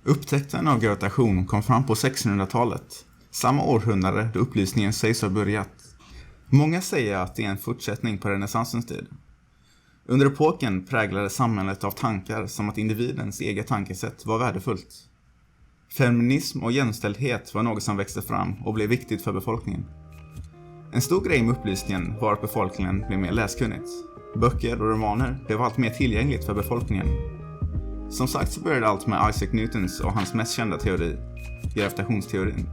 Upptäckten av gravitation kom fram på 1600-talet, samma århundrade då upplysningen sägs ha börjat. Många säger att det är en fortsättning på renässansens tid. Under epoken präglades samhället av tankar som att individens eget tankesätt var värdefullt. Feminism och jämställdhet var något som växte fram och blev viktigt för befolkningen. En stor grej med upplysningen var att befolkningen blev mer läskunnigt. Böcker och romaner blev allt mer tillgängligt för befolkningen. Som sagt så började allt med Isaac Newtons och hans mest kända teori, gravitationsteorin,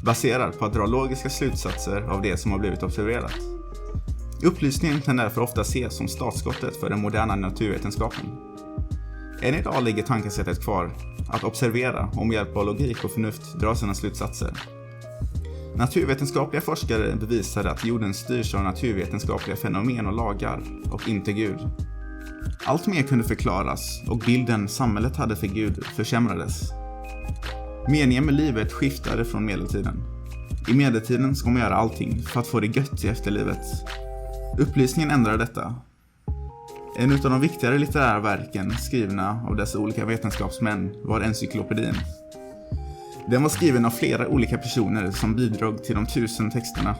baserad på att dra logiska slutsatser av det som har blivit observerat. Upplysningen kan därför ofta ses som startskottet för den moderna naturvetenskapen. Än idag ligger tankesättet kvar att observera och med hjälp av logik och förnuft dra sina slutsatser. Naturvetenskapliga forskare bevisade att jorden styrs av naturvetenskapliga fenomen och lagar och inte Gud. Allt mer kunde förklaras och bilden samhället hade för Gud försämrades. Meningen med livet skiftade från medeltiden. I medeltiden ska man göra allting för att få det gött i efterlivet. Upplysningen ändrade detta. En av de viktigare litterära verken skrivna av dessa olika vetenskapsmän var encyklopedin. Den var skriven av flera olika personer som bidrog till de 1000 texterna.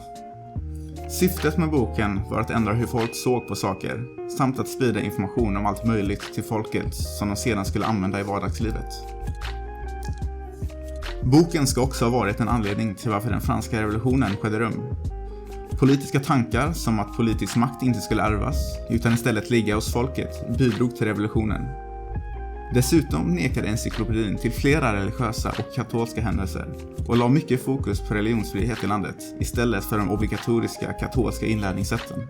Syftet med boken var att ändra hur folk såg på saker samt att sprida information om allt möjligt till folket som de sedan skulle använda i vardagslivet. Boken ska också ha varit en anledning till varför den franska revolutionen skedde rum. Politiska tankar som att politisk makt inte skulle ärvas utan istället ligga hos folket bidrog till revolutionen. Dessutom nekade encyklopedin till flera religiösa och katolska händelser och la mycket fokus på religionsfrihet i landet istället för de obligatoriska katolska inlärningssätten.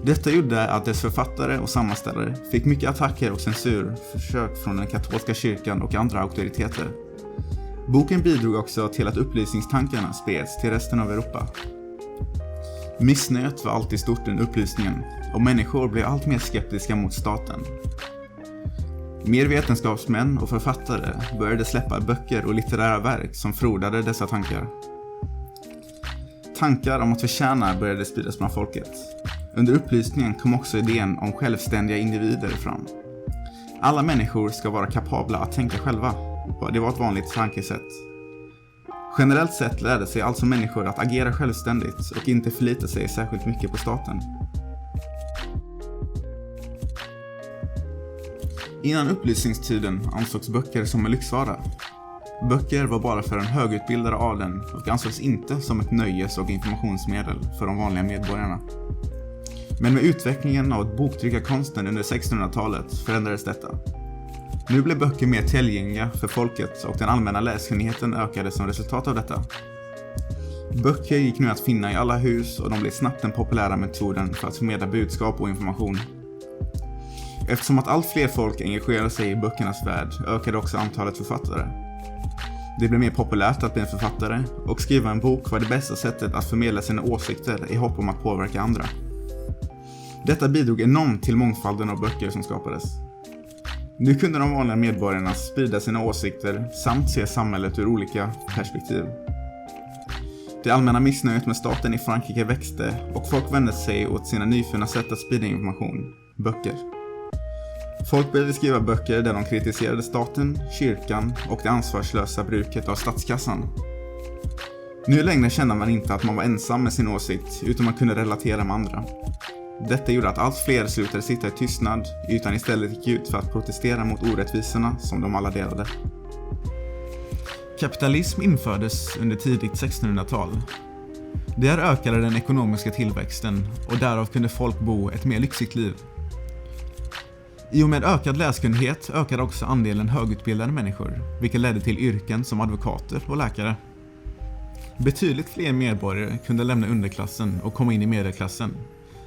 Detta gjorde att dess författare och sammanställare fick mycket attacker och censurförsök från den katolska kyrkan och andra auktoriteter. Boken bidrog också till att upplysningstankarna spreds till resten av Europa. Missnöjet var alltid stort under upplysningen och människor blev allt mer skeptiska mot staten. Mer vetenskapsmän och författare började släppa böcker och litterära verk som frodade dessa tankar. Tankar om att förtjäna började spridas bland folket. Under upplysningen kom också idén om självständiga individer fram. Alla människor ska vara kapabla att tänka själva. Det var ett vanligt tankesätt. Generellt sett lärde sig alltså människor att agera självständigt och inte förlita sig särskilt mycket på staten. Innan upplysningstiden ansågs böcker som en lyxvara. Böcker var bara för den högutbildade adeln och ansågs inte som ett nöjes- och informationsmedel för de vanliga medborgarna. Men med utvecklingen av boktryckarkonsten under 1600-talet förändrades detta. Nu blev böcker mer tillgängliga för folket och den allmänna läskunnigheten ökade som resultat av detta. Böcker gick nu att finna i alla hus och de blev snabbt den populära metoden för att förmedla budskap och information. Eftersom att allt fler folk engagerade sig i böckernas värld ökade också antalet författare. Det blev mer populärt att bli en författare och skriva en bok var det bästa sättet att förmedla sina åsikter i hopp om att påverka andra. Detta bidrog enormt till mångfalden av böcker som skapades. Nu kunde de vanliga medborgarna sprida sina åsikter samt se samhället ur olika perspektiv. Det allmänna missnöjet med staten i Frankrike växte och folk vände sig åt sina nyfunna sätt att sprida information, böcker. Folk började skriva böcker där de kritiserade staten, kyrkan och det ansvarslösa bruket av statskassan. Nu längre kände man inte att man var ensam med sin åsikt utan man kunde relatera med andra. Detta gjorde att allt fler slutade sitta i tystnad utan istället gick ut för att protestera mot orättvisorna som de alla delade. Kapitalism infördes under tidigt 1600-tal. Där ökade den ekonomiska tillväxten och därav kunde folk bo ett mer lyxigt liv. I och med ökad läskunnighet ökade också andelen högutbildade människor, vilket ledde till yrken som advokater och läkare. Betydligt fler medborgare kunde lämna underklassen och komma in i medelklassen,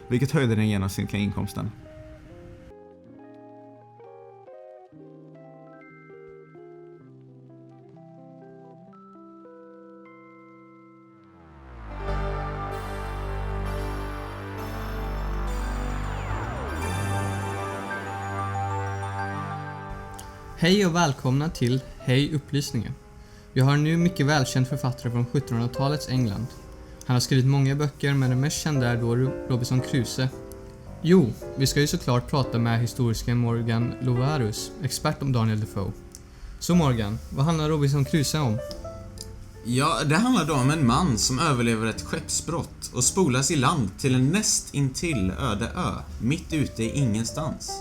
vilket höjde den genomsnittliga inkomsten. Hej och välkomna till Hej upplysningen. Vi har en nu mycket välkänd författare från 1700-talets England. Han har skrivit många böcker, men den mest kända är då Robinson Crusoe. Jo, vi ska ju såklart prata med historikern Morgan Lovarus, expert om Daniel Defoe. Så Morgan, vad handlar Robinson Crusoe om? Ja, det handlar då om en man som överlever ett skeppsbrott och spolas i land till en näst intill öde ö, mitt ute i ingenstans.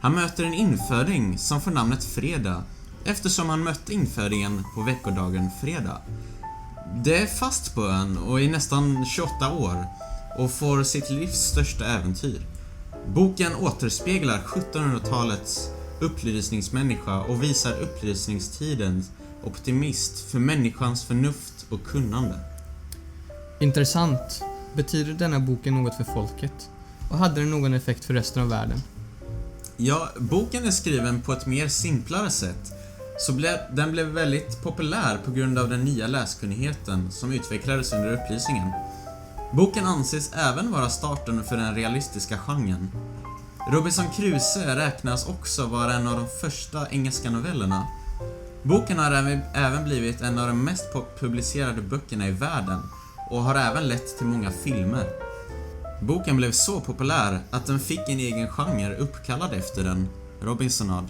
Han möter en inföding som får namnet Fredag, eftersom han mötte infödingen på veckodagen fredag. Det är fast på ön och i nästan 28 år och får sitt livs största äventyr. Boken återspeglar 1700-talets upplysningsmänniska och visar upplysningstidens optimist för människans förnuft och kunnande. Intressant. Betyder denna boken något för folket? Och hade den någon effekt för resten av världen? Ja, boken är skriven på ett mer simplare sätt, så den blev väldigt populär på grund av den nya läskunnigheten som utvecklades under upplysningen. Boken anses även vara starten för den realistiska genren. Robinson Crusoe räknas också vara en av de första engelska novellerna. Boken har även blivit en av de mest publicerade böckerna i världen och har även lett till många filmer. Boken blev så populär att den fick en egen genre uppkallad efter den, Robinsonad.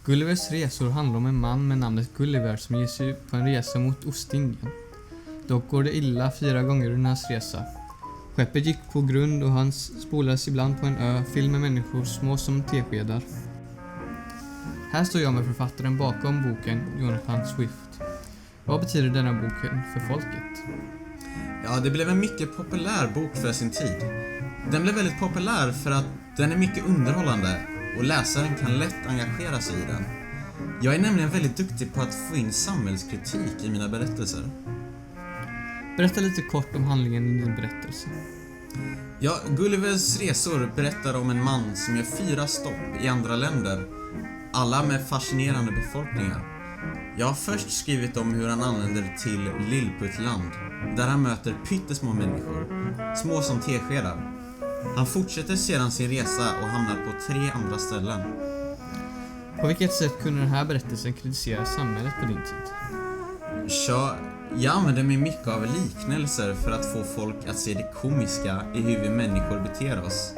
Gullivers resor handlar om en man med namnet Gulliver som ger sig ut på en resa mot Ostindien. Dock går det illa 4 gånger under hans resa. Skeppet gick på grund och han spolades ibland på en ö fylld med människor små som teskedar. Här står jag med författaren bakom boken, Jonathan Swift. Vad betyder denna boken för folket? Ja, det blev en mycket populär bok för sin tid. Den blev väldigt populär för att den är mycket underhållande och läsaren kan lätt engagera sig i den. Jag är nämligen väldigt duktig på att få in samhällskritik i mina berättelser. Berätta lite kort om handlingen i din berättelse. Ja, Gullivers resor berättar om en man som gör 4 stopp i andra länder, alla med fascinerande befolkningar. Jag har först skrivit om hur han anländer till Lillputtland, där han möter pyttesmå människor, små som teskedar. Han fortsätter sedan sin resa och hamnar på 3 andra ställen. På vilket sätt kunde den här berättelsen kritisera samhället på din tid? Så jag använder mig mycket av liknelser för att få folk att se det komiska i hur vi människor beter oss.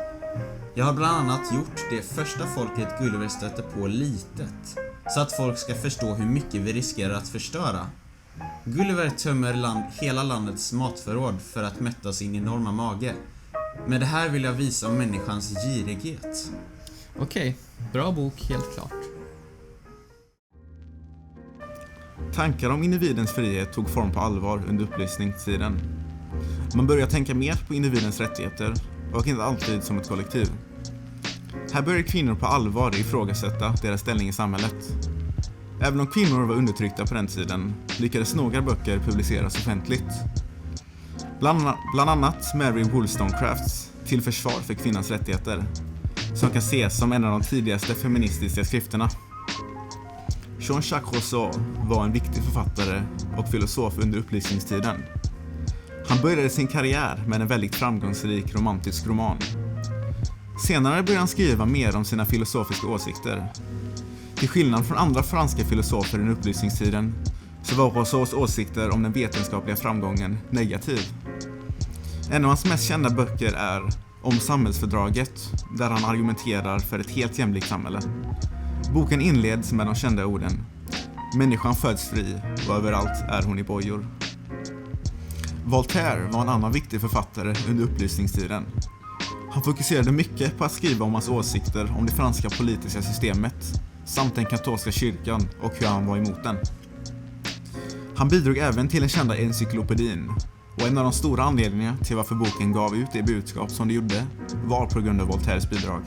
Jag har bland annat gjort det första folket Gulliver stöter på litet, så att folk ska förstå hur mycket vi riskerar att förstöra. Gulliver tömmer hela landets matförråd för att mätta sin enorma mage. Med det här vill jag visa om människans girighet. Okej, bra bok, helt klart. Tankar om individens frihet tog form på allvar under upplysningstiden. Man började tänka mer på individens rättigheter och inte alltid som ett kollektiv. Här började kvinnor på allvar ifrågasätta deras ställning i samhället. Även om kvinnor var undertryckta på den tiden lyckades några böcker publiceras offentligt. Bland annat Mary Wollstonecrafts Till försvar för kvinnans rättigheter, som kan ses som en av de tidigaste feministiska skrifterna. Jean-Jacques Rousseau var en viktig författare och filosof under upplysningstiden. Han började sin karriär med en väldigt framgångsrik romantisk roman. Senare började han skriva mer om sina filosofiska åsikter. Till skillnad från andra franska filosofer under upplysningstiden så var Rousseaus åsikter om den vetenskapliga framgången negativ. En av hans mest kända böcker är Om samhällsfördraget, där han argumenterar för ett helt jämlikt samhälle. Boken inleds med de kända orden: människan föds fri och överallt är hon i bojor. Voltaire var en annan viktig författare under upplysningstiden. Han fokuserade mycket på att skriva om hans åsikter om det franska politiska systemet samt den katolska kyrkan och hur han var emot den. Han bidrog även till den kända encyklopedin, och en av de stora anledningarna till varför boken gav ut det budskap som det gjorde var på grund av Voltaires bidrag.